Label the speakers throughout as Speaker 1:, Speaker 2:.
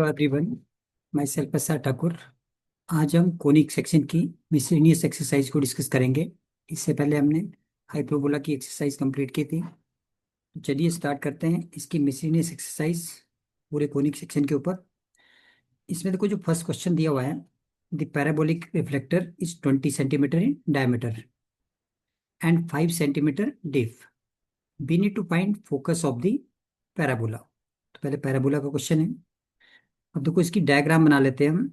Speaker 1: Hello everyone. मैं self प्रसाद ठाकुर। आज हम कोनिक सेक्शन की मिसलेनियस एक्सरसाइज को डिस्कस करेंगे। इससे पहले हमने हाइपरबोला की एक्सरसाइज कंप्लीट की थी। तो चलिए स्टार्ट करते हैं इसकी मिसलेनियस एक्सरसाइज पूरे कोनिक सेक्शन के ऊपर। इसमें देखो जो फर्स्ट क्वेश्चन दिया हुआ है, the parabolic reflector is 20 centimetre in diameter and 5 centimetre deep. We need to find focus of the parabola. तो पहले पैराबोला का क्वेश्चन है। अब देखो इसकी डायग्राम बना लेते हैं हम।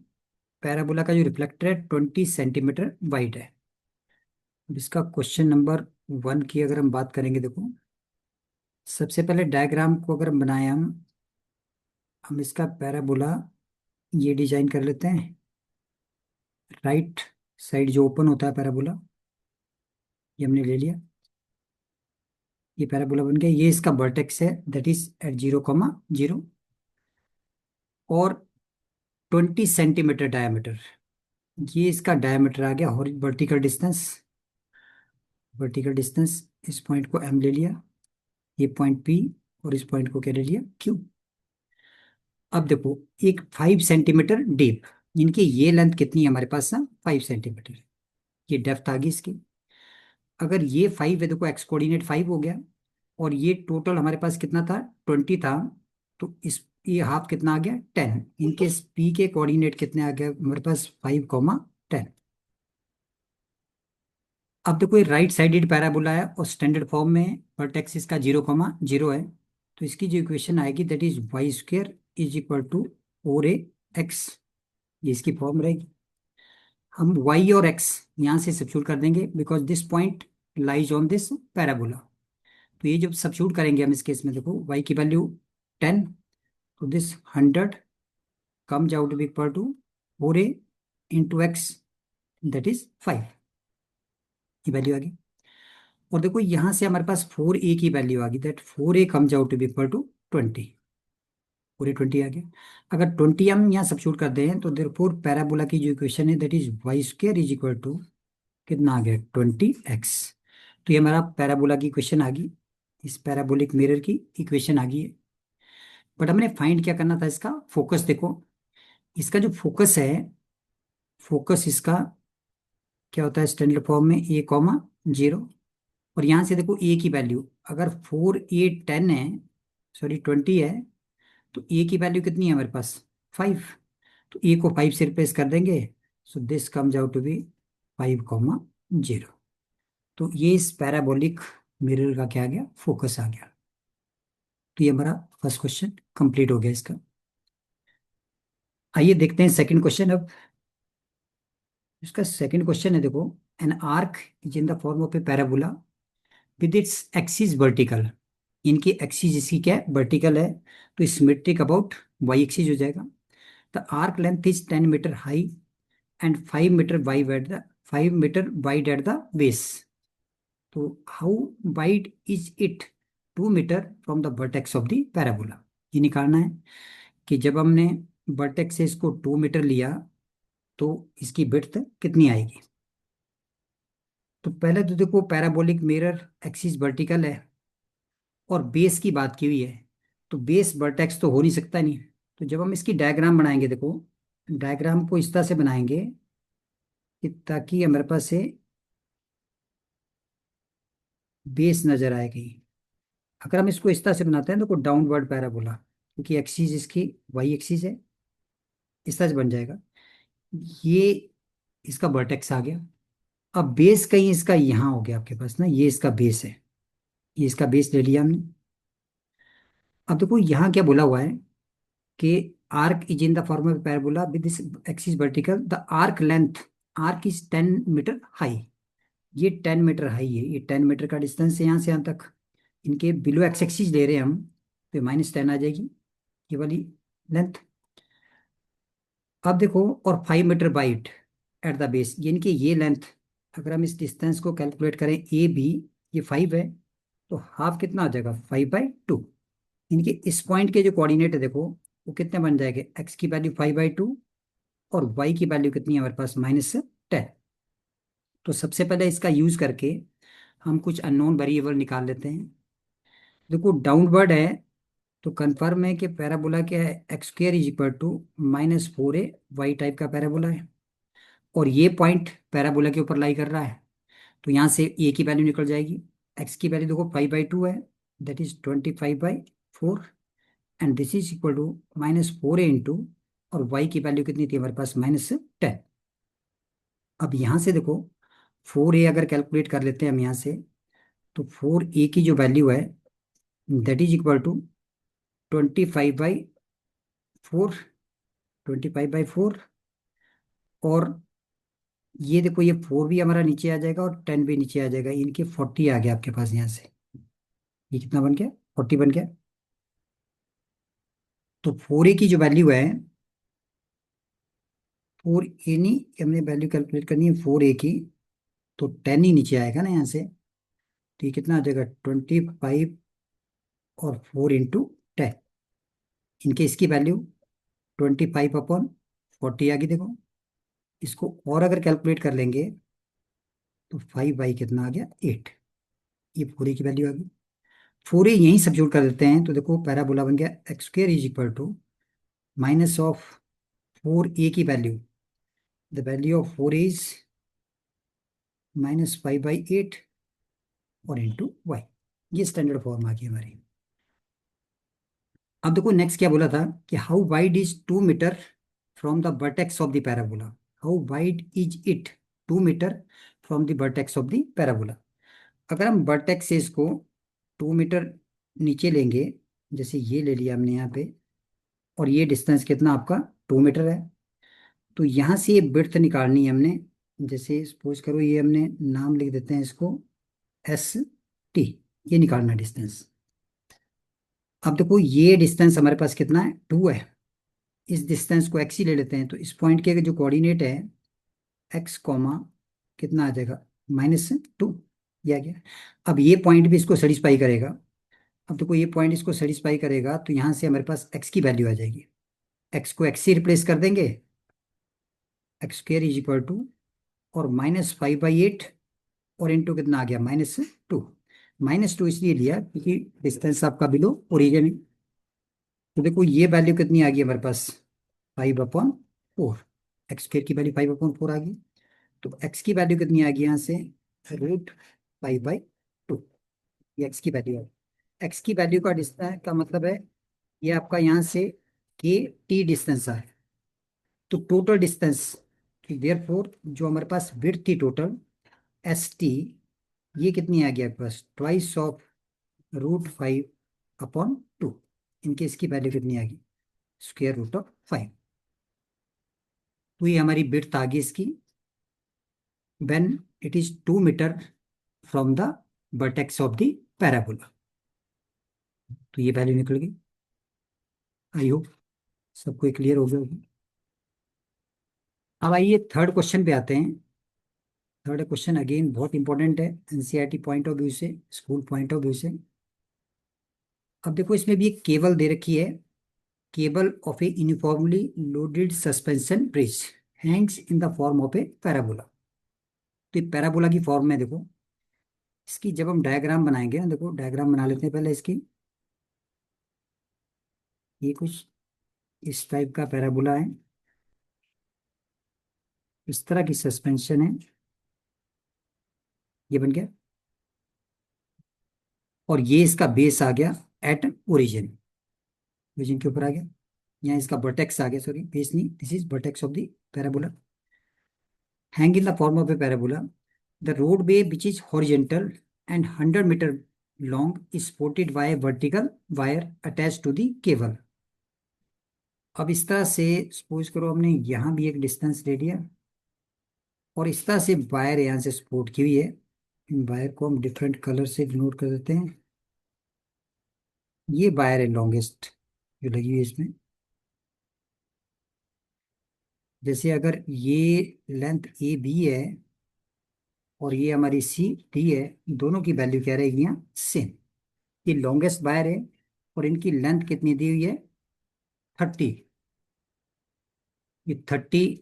Speaker 1: पैराबोला का जो रिफ्लेक्टर है 20 सेंटीमीटर वाइड है। अब इसका क्वेश्चन नंबर 1 की अगर हम बात करेंगे, देखो सबसे पहले डायग्राम को अगर हम बनाए हम इसका पैराबोला ये डिजाइन कर लेते हैं। राइट साइड जो ओपन होता है पैराबोला, ये हमने ले लिया। ये पैराबोला बन गया। ये इसका वर्टेक्स है, दैट इज एट 0,0 और 20 सेंटीमीटर डायमीटर। ये इसका डायमीटर आ गया। वर्टिकल डिस्टेंस, वर्टिकल डिस्टेंस इस पॉइंट को एम ले लिया, ये पॉइंट पी, और इस पॉइंट को क्या ले लिया, क्यू। अब देखो एक 5 सेंटीमीटर डीप, इनकी ये लेंथ कितनी है हमारे पास ना, 5 सेंटीमीटर। ये डेप्थ आ गई इसकी। अगर ये 5 है, देखो एक्स कोऑर्डिनेट 5 हो गया, और ये टोटल हमारे पास कितना था, 20 था। तो इस ये हाफ कितना आ गया, 10। इनके पी के कोऑर्डिनेट कितने आ गया हमारे पास, 5,10। अब देखो ये राइट साइडेड पैराबोला है और स्टैंडर्ड फॉर्म में वर्टेक्स इसका 0,0 है। तो इसकी जो इक्वेशन आएगी that is y² is equal to 4ax। ये इसकी फॉर्म रहेगी। हम y और x यहाँ से सब्स्टिट्यूट कर देंगे because this point lies on this parabola. तो ये जब सब्स्टिट्यूट करेंगे हम इस केस में, देखो y की वैल्यू 10, तो this 100 comes out to be equal to 4a into x, that is 5। ये वैल्यू आ गई। और देखो यहां से हमारे पास 4a की वैल्यू आ गई, that 4a comes out to be equal to 20। पूरे 20 आ गया। अगर 20 हम यहाँ सब्स्टिट्यूट कर दें तो देयरफॉर पैराबोला की जो इक्वेशन है that is y² is equal to कितना आ गया, 20x। तो ये हमारा पैराबोला की इक्वेशन आ गई। इस पैराबोलिक मिरर की इक्वेशन आ गई है। बट हमने फाइंड क्या करना था, इसका फोकस। देखो इसका जो फोकस है, फोकस इसका क्या होता है स्टैंडर्ड फॉर्म में, a,0। और यहाँ से देखो ए की वैल्यू, अगर 4a 10 है, सॉरी 20 है, तो ए की वैल्यू कितनी है हमारे पास, 5। तो ए को 5 से रिप्लेस कर देंगे, so this comes out to be 5,0। तो ये इस पैराबोलिक मिरर का क्या आ गया, फोकस आ गया। तो ये हमारा फर्स्ट क्वेश्चन कंप्लीट हो गया इसका। आइए देखते हैं सेकंड क्वेश्चन अब। इसका सेकंड क्वेश्चन है, देखो an arc is in the form of a parabola with its axis vertical. इनकी एक्सिस इसकी क्या है, वर्टिकल है। तो सिमेट्रिक अबाउट वाई एक्सिस हो जाएगा। The arc length is 10 metre high and 5 metre wide at the 5 metre wide at the base. तो how wide is it, 2 metre from the vertex of the parabola. ये निकालना है कि जब हमने vertex से इसको 2 मीटर लिया तो इसकी विड्थ कितनी आएगी। तो पहले तो देखो पैराबोलिक मिरर एक्सिस वर्टिकल है और बेस की बात की हुई है, तो बेस वर्टेक्स तो हो नहीं सकता नहीं। तो जब हम इसकी डायग्राम बनाएंगे, देखो डायग्राम को इस तरह से बनाएंगे कि ताकि हमारे पास से बेस नजर आए कहीं। अगर हम इसको इस तरह से बनाते हैं तो डाउनवर्ड पैराबोला, क्योंकि एक्सिस इसकी वाई एक्सिस है, इस तरह से बन जाएगा। ये इसका वर्टेक्स आ गया। अब बेस कहीं इसका यहाँ हो गया आपके पास ना, ये इसका बेस है। ये इसका बेस ले लिया हमने। अब देखो यहाँ क्या बोला हुआ है कि arc is in the form of a parabola with this axis vertical, the arc length, arc is 10 metre high. ये 10 मीटर हाई है, ये 10 मीटर का डिस्टेंस है यहाँ से यहाँ तक। इनके बिलो एक्स एक्सिस ले रहे हैं हम, तो -10 आ जाएगी ये वाली लेंथ। अब देखो और 5 metre wide at the base, यानी कि ये लेंथ, अगर हम इस डिस्टेंस को कैलकुलेट करें ए बी, ये 5 है, तो हाफ कितना आ जाएगा, 5/2। इनके इस पॉइंट के जो कोऑर्डिनेट है देखो, वो कितने बन जाएंगे, एक्स की वैल्यू 5/2 और वाई की वैल्यू कितनी है हमारे पास, -10। तो सबसे पहले इसका यूज करके हम कुछ अननोन वेरिएबल निकाल लेते हैं। देखो डाउनवर्ड है तो कंफर्म है कि पैराबोला क्या है, x square is equal to -4a y type का पैराबोला है। और ये पॉइंट पैराबोला के ऊपर लाई कर रहा है, तो यहाँ से ए की वैल्यू निकल जाएगी। एक्स की वैल्यू देखो 5/2 है, that is 25/4, and this is equal to -4a into, और वाई की वैल्यू कितनी थी हमारे पास, -10। अब यहाँ से देखो 4a अगर कैलकुलेट कर लेते हैं हम यहाँ से, तो 4a की जो वैल्यू है दैट इज इक्वल टू 25/4, 25/4। और ये देखो ये 4 भी हमारा नीचे आ जाएगा और 10 भी नीचे आ जाएगा, इनके 40 आ गया आपके पास यहाँ से। ये कितना बन गया, 40 बन गया। तो 4a की जो वैल्यू है, 4a नहीं, हमने वैल्यू कैलकुलेट करनी है 4a की, तो 10 ही नीचे आएगा ना यहाँ से। तो ये कितना आ जाएगा, 25 और 4 इंटू 10, इनके इसकी वैल्यू 25/40 आ गई देखो। इसको और अगर कैलकुलेट कर लेंगे तो 5 बाई कितना आ गया, 8। ये 4a की वैल्यू आ गई। 4a यहीं सब्स्टिट्यूट कर देते हैं, तो देखो पैराबोला बन गया x square is equal to minus of 4a की value, the value of 4 is -5/8 और इंटू वाई। ये स्टैंडर्ड फॉर्म आ गई हमारी। अब देखो नेक्स्ट क्या बोला था कि how wide is 2 metre from the vertex of the parabola. How wide is it 2 metre from the vertex of the parabola. अगर हम वर्टेक्स से इसको 2 मीटर नीचे लेंगे, जैसे ये ले लिया हमने यहाँ पे, और ये डिस्टेंस कितना आपका 2 मीटर है, तो यहाँ से ये विड्थ निकालनी है हमने। जैसे सपोज करो ये हमने नाम लिख देते हैं इसको ST, ये निकालना डिस्टेंस। अब देखो ये डिस्टेंस हमारे पास कितना है, 2 है। इस डिस्टेंस को x ही ले लेते हैं, तो इस पॉइंट के जो कोऑर्डिनेट है x कॉमा कितना आ जाएगा, -2, ये आ गया। अब ये पॉइंट भी इसको सेटिस्फाई करेगा। अब देखो ये पॉइंट इसको सेटिस्फाई करेगा, तो यहाँ से हमारे पास x की वैल्यू आ जाएगी। x को x से रिप्लेस कर देंगे, x square is equal to, और -5/8, और इंटू कितना आ गया, -2। -2 इसलिए लिया क्योंकि डिस्टेंस आपका बिलो ओरिजिन है। तो देखो ये वैल्यू कितनी आ गई हमारे पास, 5/4। एक्स स्क्र की वैल्यू 5/4 आ गई। तो एक्स की वैल्यू कितनी आ गई यहाँ से, √5/2। ये एक्स की वैल्यू है। एक्स की वैल्यू का डिस्टेंस का मतलब है ये आपका यहाँ से के टी डिस्टेंस है। तो टोटल डिस्टेंस, देयरफॉर जो हमारे पास विड्थ थी टोटल ST, ये कितनी आ गई आपके पास, ट्वाइस ऑफ √5/2। इनके इसकी वैल्यू कितनी आ गई, √5। तो ये हमारी विड्थ आ गई इसकी, when it is 2 metre from the vertex of the parabola. तो ये वैल्यू निकल गई। आई होप सबको क्लियर हो गया होगा। अब आइए थर्ड क्वेश्चन पे आते हैं। थर्ड क्वेश्चन अगेन बहुत इंपॉर्टेंट है NCERT पॉइंट ऑफ व्यू से, स्कूल पॉइंट ऑफ व्यू से। अब देखो इसमें भी एक केबल दे रखी है, cable of A uniformly loaded suspension bridge Hanks in the form of a parabola. तो ये पैराबोला की फॉर्म में देखो, इसकी जब हम डायग्राम बनाएंगे ना, देखो डायग्राम बना लेते हैं पहले इसकी। ये कुछ इस टाइप का पैराबोला है, इस तरह की सस्पेंशन है, ये बन गया। और ये इसका बेस आ गया एट ओरिजिन, ओरिजिन के ऊपर आ गया। यहाँ इसका वर्टेक्स आ गया, सॉरी बेस नहीं, this is vertex of the parabola. Hang in the form of a parabola, the roadway which is horizontal and 100 metre long is supported by a vertical wire attached to the cable। अब इस तरह से suppose करो हमने यहाँ भी एक distance ले लिया, और इस तरह से वायर यहाँ से सपोर्ट की हुई है। इन वायर को हम डिफरेंट कलर से डिनोट कर देते हैं। ये वायर है लॉन्गेस्ट जो लगी हुई है इसमें। जैसे अगर ये लेंथ AB है और ये हमारी CD है, दोनों की वैल्यू क्या रहेगी यहाँ सेम। ये लॉन्गेस्ट वायर है और इनकी लेंथ कितनी दी हुई है, 30। ये 30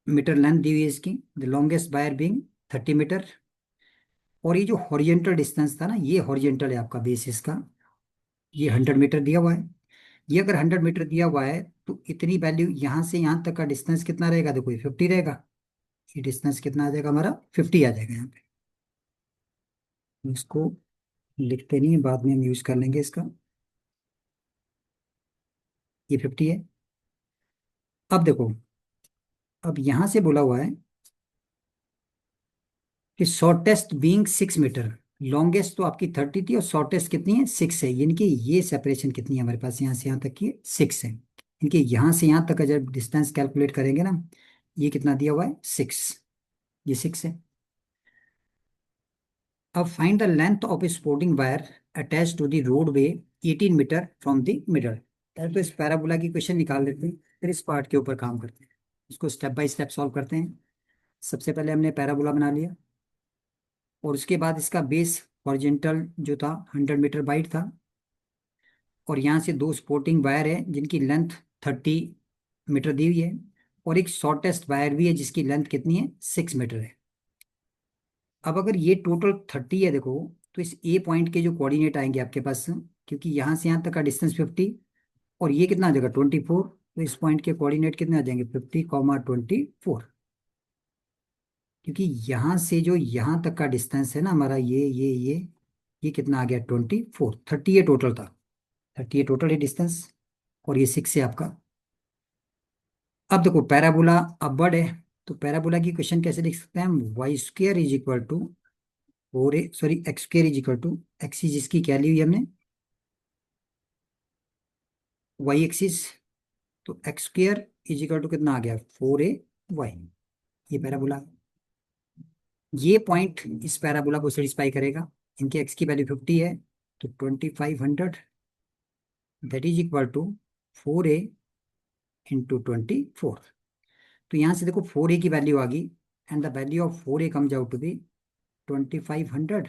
Speaker 1: मीटर लेंथ दी हुई है इसकी, the longest wire being 30 metre. और ये जो हॉरिजेंटल डिस्टेंस था ना, ये हॉरिजेंटल है आपका बेसिस का, ये 100 मीटर दिया हुआ है। ये अगर 100 मीटर दिया हुआ है तो इतनी वैल्यू यहाँ से यहाँ तक का डिस्टेंस कितना रहेगा, देखो ये 50 रहेगा। ये डिस्टेंस कितना आ जाएगा हमारा, 50 आ जाएगा यहाँ पे। इसको लिखते नहीं है, बाद में हम यूज कर लेंगे इसका। ये 50 है। अब देखो, अब यहाँ से बोला हुआ है कि शॉर्टेस्ट बीइंग 6 मीटर, लॉन्गेस्ट तो आपकी 30 थी और शॉर्टेस्ट कितनी है, 6 है। यानी कि ये सेपरेशन कितनी है हमारे पास, यहाँ से यहाँ तक की 6 है। इनके यहाँ से यहाँ तक का जब डिस्टेंस कैलकुलेट करेंगे ना, ये कितना दिया हुआ है, 6। ये 6 है। अब find the length of a supporting wire attach to the roadway 18 metre from the middle. पहले तो इस पैराबोला की क्वेश्चन निकाल लेते हैं, फिर इस पार्ट के ऊपर काम करते हैं। इसको स्टेप बाय स्टेप सॉल्व करते हैं। सबसे पहले हमने पैराबोला बना लिया, और उसके बाद इसका बेस हॉरिजेंटल जो था 100 मीटर वाइड था, और यहाँ से दो सपोर्टिंग वायर है जिनकी लेंथ 30 मीटर दी हुई है, और एक शॉर्टेस्ट वायर भी है जिसकी लेंथ कितनी है, 6 मीटर है। अब अगर ये टोटल 30 है देखो, तो इस ए पॉइंट के जो कोऑर्डिनेट आएंगे आपके पास, क्योंकि यहाँ से यहाँ तक का डिस्टेंस 50 और ये कितना आ जाएगा 24, तो इस पॉइंट के कोऑर्डिनेट कितने आ जाएंगे, 50, 24। क्योंकि यहाँ से जो यहाँ तक का डिस्टेंस है ना हमारा, ये कितना आ गया, 24। 30 ये टोटल था, 30 ये टोटल है डिस्टेंस, और ये 6 है आपका। अब देखो पैराबोला अपवर्ड है, तो पैराबोला की क्वेश्चन कैसे लिख सकते हैं हम, y square is equal to 4a, sorry x square is equal to x, जिसकी क्या ली हुई हमने, वाई एक्सिस। तो x square is equal to कितना आ गया, 4a वाई। ये पैराबोला, ये पॉइंट इस पैराबोला को सेटिस्फाई करेगा। इनके एक्स की वैल्यू 50 है, तो 2500 that is equal to 4a × 24। तो यहाँ से देखो 4a की वैल्यू आ गई, and the value of 4a comes out to be 2500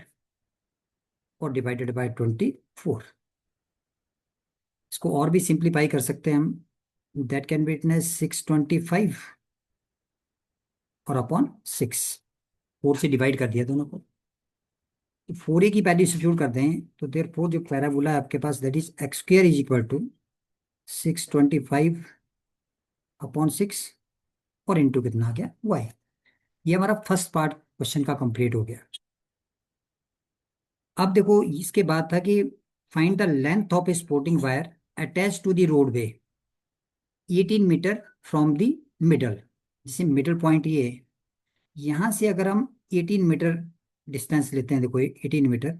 Speaker 1: और डिवाइडेड बाय 24। इसको और भी सिंप्लीफाई कर सकते हैं हम, that can be written as 625 और अपॉन 6। 4 से डिवाइड कर दिया दोनों को, तो 4a की वैल्यू सब्स्टिट्यूट कर दें, तो देयर फोर जो पैराबोला है आपके पास, that is x square is equal to 625 upon 6, और इंटू कितना आ गया, वाई। ये हमारा फर्स्ट पार्ट क्वेश्चन का कंप्लीट हो गया। अब देखो इसके बाद था कि find the length of a supporting wire attach to the roadway 18 metre from the middle. जैसे मिडल पॉइंट ये है, यहां से अगर हम 18 मीटर डिस्टेंस लेते हैं, देखो 18 मीटर,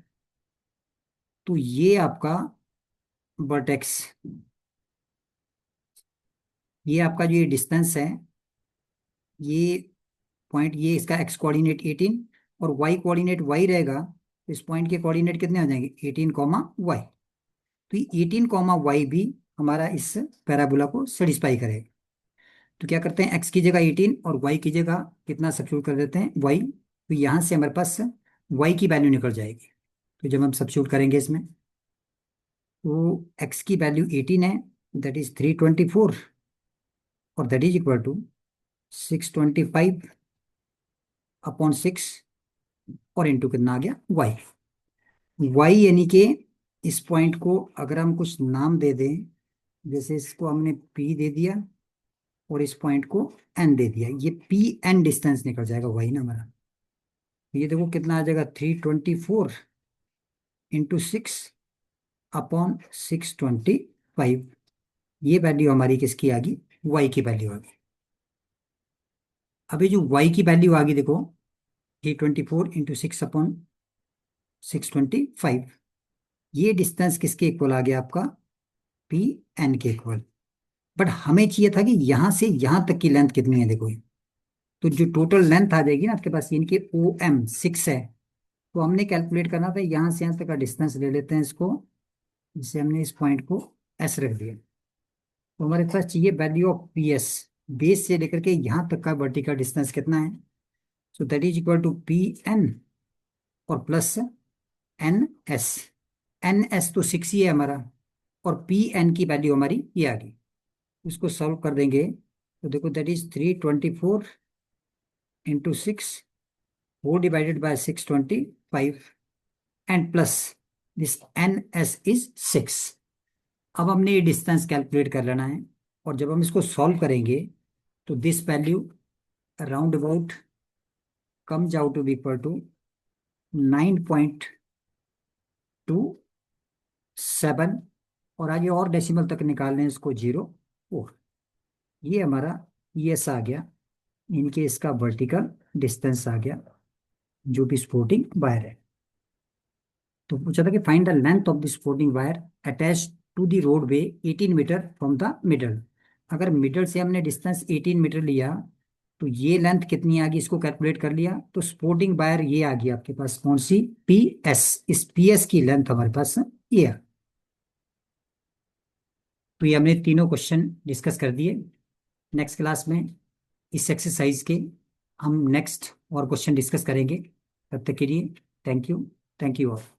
Speaker 1: तो ये आपका वर्टेक्स, ये आपका जो ये डिस्टेंस है, ये पॉइंट, ये इसका एक्स कोऑर्डिनेट 18 और वाई कोऑर्डिनेट वाई रहेगा, तो इस पॉइंट के कोऑर्डिनेट कितने आ जाएंगे, 18, तो ये 18, भी हमारा इस पैराबोला को सेटिस्फाई करेगा। तो क्या करते हैं, एक्स की जगह 18 और वाई की जगह कितना सब्स्टिट्यूट कर देते हैं, वाई। तो यहाँ से हमारे पास वाई की वैल्यू निकल जाएगी। तो जब हम सब्स्टिट्यूट करेंगे इसमें, तो एक्स की वैल्यू 18 है, दैट इज 324, और that is equal to 625 upon 6, और इंटू कितना आ गया, वाई। वाई यानी कि इस पॉइंट को अगर हम कुछ नाम दे दें, जैसे इसको हमने पी दे दिया और इस पॉइंट को एन दे दिया, ये पी एन डिस्टेंस निकल जाएगा वाई ना हमारा। ये देखो कितना आ जाएगा, 324 × 6 अपॉन 625। ये वैल्यू हमारी किसकी आ गई, वाई की वैल्यू आ गई। अभी जो वाई की वैल्यू आ गई देखो, 324 × 6 अपॉन 625, ये डिस्टेंस किसके इक्वल आ गया आपका, पी एन के इक्वल। बट हमें चाहिए था कि यहां से यहां तक की लेंथ कितनी है, देखो ये। तो जो टोटल लेंथ आ जाएगी ना आपके पास, इनके ओ एम 6 है, तो हमने कैलकुलेट करना था यहां से यहां तक का डिस्टेंस ले लेते हैं इसको, जिसे हमने इस पॉइंट को एस रख दिया। तो हमारे पास चाहिए value of P S, base से लेकर के यहां तक का वर्टिकल डिस्टेंस कितना है। So that is equal to P N और plus N S. N S तो 6 ही है हमारा, और पी एन की वैल्यू हमारी ये आ गई। उसको सॉल्व कर देंगे, तो देखो that is 324 × 6 4 divided by 625, and plus this n s is 6। अब हमने ये डिस्टेंस कैलकुलेट कर लेना है, और जब हम इसको सॉल्व करेंगे तो this value round about comes out to be equal to 9.27, और आगे और डेसिमल तक निकालने हैं इसको 0.4। ये हमारा ES आ गया, इनके इसका वर्टिकल डिस्टेंस आ गया जो भी सपोर्टिंग वायर है। तो पूछा था कि find the length of the supporting wire attach to the roadway 18 metre from the middle. अगर मिडल से हमने डिस्टेंस 18 मीटर लिया तो ये लेंथ कितनी आ गई, इसको कैलकुलेट कर लिया तो सपोर्टिंग वायर ये आ गई आपके पास, कौन सी, PS। इस PS की लेंथ हमारे पास ये है। तो ये हमने तीनों क्वेश्चन डिस्कस कर दिए। नेक्स्ट क्लास में इस एक्सरसाइज के हम नेक्स्ट और क्वेश्चन डिस्कस करेंगे। तब तक के लिए thank you. Thank you all.